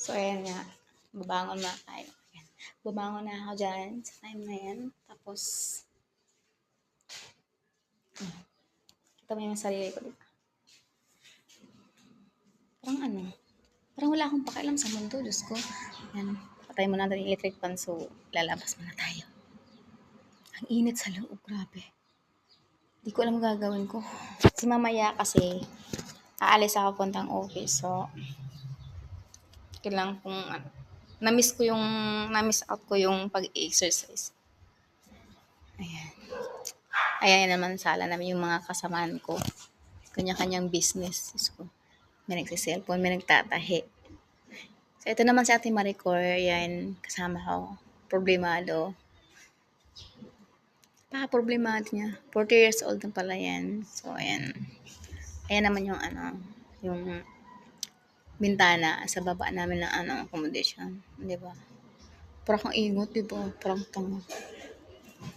So, ayan nga. Babangon na tayo. Ayan. Bumangon na ako dyan sa time na yan. Tapos, kita mo yung sarili ko, diba? Parang wala akong pakialam sa mundo, Diyos ko. Ayan. Patay mo natin yung electric fan, so lalabas muna tayo. Ang init sa loob, grabe. Hindi ko alam gagawin ko. Kasi mamaya kasi, aalis ako puntang office, so, kailangan kong, na-miss out ko yung pag-exercise. Ayan. Ayan naman sala namin yung mga kasamaan ko. Kanya-kanyang business. Diyos ko. May nagsiselfone, may nagtatahi. So, ito naman si Ate Maricor. Yan, kasama ko. Problemado. Problemado niya. 40 years old na pala yan. So, ayan. Ayan naman yung yung bintana sa baba namin ng accommodation. Diba? Parang kang ingot, diba? Parang tanga.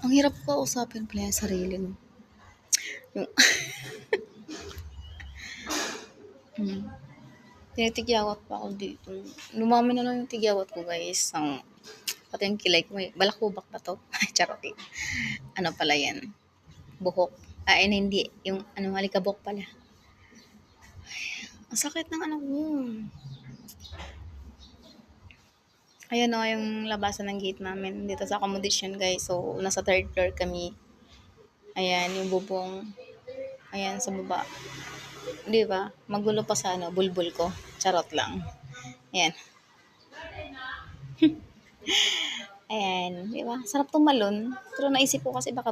Ang hirap ko kausapin pala yung sarili mo. Yung, tinitigyawat pa ako dito. Lumami na lang yung tigyawat ko, guys. Pati yung kilay ko, may balakubak pa to. Charot lang. Ano pala yan? Buhok. Hindi. Yung alikabok pala. Ang sakit ng ko. Ayan o, yung labasan ng gate namin dito sa accommodation, guys. So, nasa 3rd floor kami. Ayan, yung bubong. Ayan, sa baba. Di ba? Magulo pa sa bulbul ko. Charot lang. Ayan. Ayan, di ba? Sarap tumalon. Pero naisip ko kasi baka